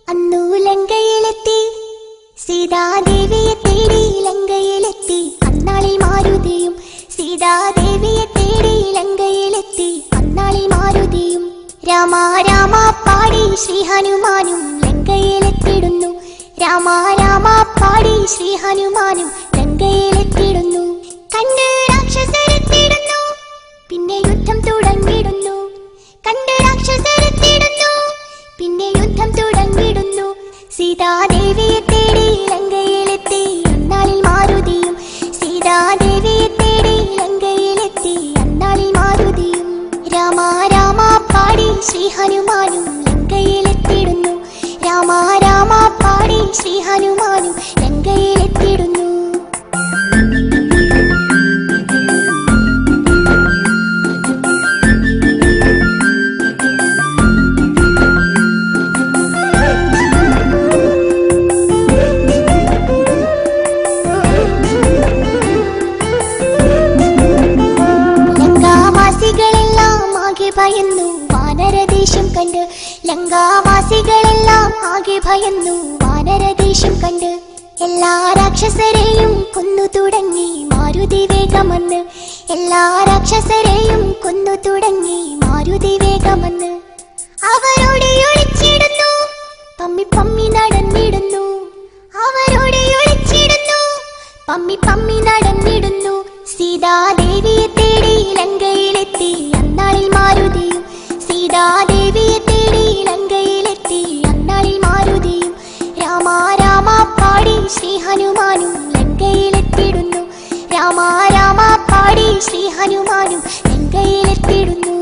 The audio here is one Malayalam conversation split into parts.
അന്നു ലങ്കയിലെത്തി സീതാദേവിയെ തേടി ലങ്കയിലെത്തി അന്നാളിൽ മാരുതിയും സീതാദേവിയെ തേടി ലങ്കയിലെത്തി അന്നാളിൽ മാരുതിയും രാമ രാമ പാടി ശ്രീ ഹനുമാനും ലങ്കയിലെത്തിടുന്നു രാമ രാമ പാടി ശ്രീ ഹനുമാനും ലങ്കയിലെത്തിടുന്നു കണ്ട് രാക്ഷസരെത്തിടുന്നു പിന്നെ യുദ്ധം തുടങ്ങിടുന്നു കണ്ട് രാക്ഷസരെത്തിടുന്നു പിന്നെ യുദ്ധം തുടങ്ങിടുന്നു സീതാദേവിയെ തേടി ലങ്കയിലെത്തി അന്നാളിൽ മാരുതിയും സീതാദേവിയെ തേടി ലങ്കയിലെത്തി അന്നാളിൽ മാരുതിയും രാമ രാമ പാടി ശ്രീ ഹനുമാനും ലങ്കയിലെത്തിടുന്നു രാമ രാമ പാടി ശ്രീ ഹനുമാനും ലങ്കയിലെത്തിടുന്നു ഭയന്നു വാനരദേശം കണ്ട് ലങ്കാവാസികളെല്ലാം ആകെ ഭയന്നു വാനരദേശം കണ്ട് എല്ലാ രാക്ഷസരെയും കൊന്നു തുടങ്ങി മാരുതി വേഗമെന്ന് എല്ലാ രാക്ഷസരെയും കൊന്നു തുടങ്ങി മാരുതി വേഗമെന്ന് അവരോട് ഒളിച്ചിടുന്നു പമ്മി പമ്മി നടന്നിടുന്നു അവരോട് ഒളിച്ചിടുന്നു പമ്മി പമ്മി നടന്നിടുന്നു സീതാദേവിയെ തേടി ലങ്കയിലെത്തി അന്നാളിൽ മാരുതിയും സീതാദേവിയെ തേടി ലങ്കയിലെത്തി അന്നാളിൽ മാരുതിയും രാമ രാമ പാടി ശ്രീ ഹനുമാനും ലങ്കയിലെത്തിടുന്നു രാമ രാമ പാടി ശ്രീ ഹനുമാനും ലങ്കയിലെത്തിടുന്നു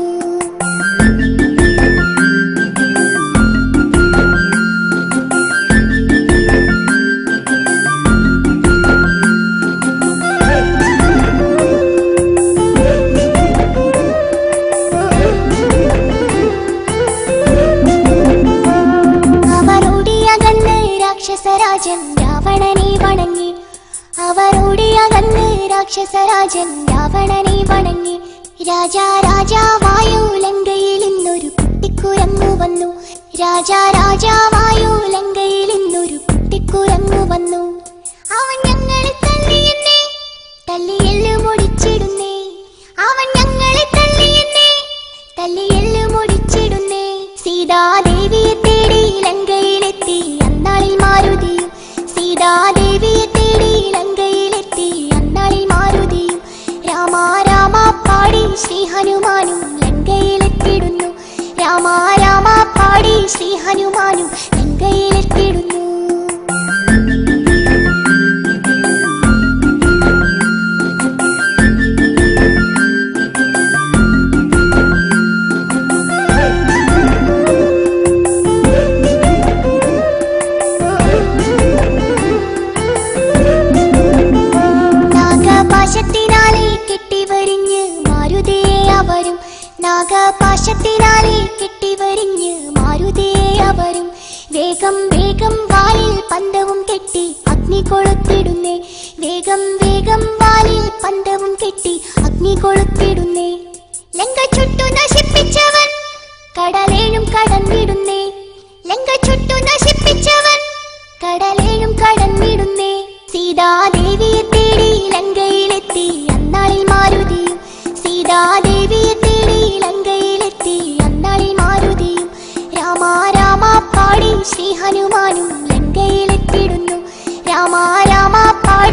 രാക്ഷസരാജൻ രാവണനെ വണങ്ങി അവരോടിയകന്ന് രാക്ഷസരാജൻ രാവണനെ വണങ്ങി രാജാവായോ ലങ്കയിൽ ഇന്നൊരു കുട്ടിക്കുരങ്ങു വന്നു രാജാവായോ ലങ്കയിൽ ഇന്നൊരു കുട്ടിക്കുരങ്ങു വന്നു അവൻ ഞങ്ങളെ തല്ലിയെന്നെ തല്ലിയെല്ലു മുടിച്ചിടുന്നേ അവൻ ഞങ്ങളെ തല്ലിയെന്നെ തല്ലിയെല്ലു മുടിച്ചിടുന്നേ സീതാദേവിയെ തേടി ലങ്കയിലെത്തി അന്നാളിൽ മാരുതിയും സീതാദേവിയെ തേടി ലങ്കയിലെത്തി അന്നാളിൽ മാരുതിയും രാമ രാമ പാടി ശ്രീ ഹനുമാനും ലങ്കയിലെത്തിടുന്നു രാമ രാമ പാടി ശ്രീ ഹനുമാനും ലങ്കയിലെത്തിടുന്നു നാഗപാശത്തിനാലെ കെട്ടിവരിഞ്ഞ് മാരുതിയെ അവരും നാഗപാശത്തിനാലെ കെട്ടിവരിഞ്ഞ് മാരുതിയെ അവരും വേഗം വേഗം വാലിൽ പന്തവും കെട്ടി അഗ്നി കൊളുത്തിടുന്നേ വേഗം വേഗം വാലിൽ പന്തവും കെട്ടി അഗ്നി കൊളുത്തിടുന്നേ ലങ്ക ചുട്ടു നശിപ്പിച്ചവൻ കടലേഴും കടന്നിടുന്നേ ലങ്ക ചുട്ടു നശിപ്പിച്ചവൻ കടലേഴും കടന്നിടുന്നേ സീതാദേവിയെ തേടി ലങ്കയിലെത്തി അന്നാളിൽ മാരുതിയും സീതാദേവിയെ തേടി ലങ്കയിലെത്തി അന്നാളിൽ മാരുതിയും രാമ രാമ പാടി ശ്രീ ഹനുമാനും ലങ്കയിലെത്തിടുന്നു രാമ രാമ പാടി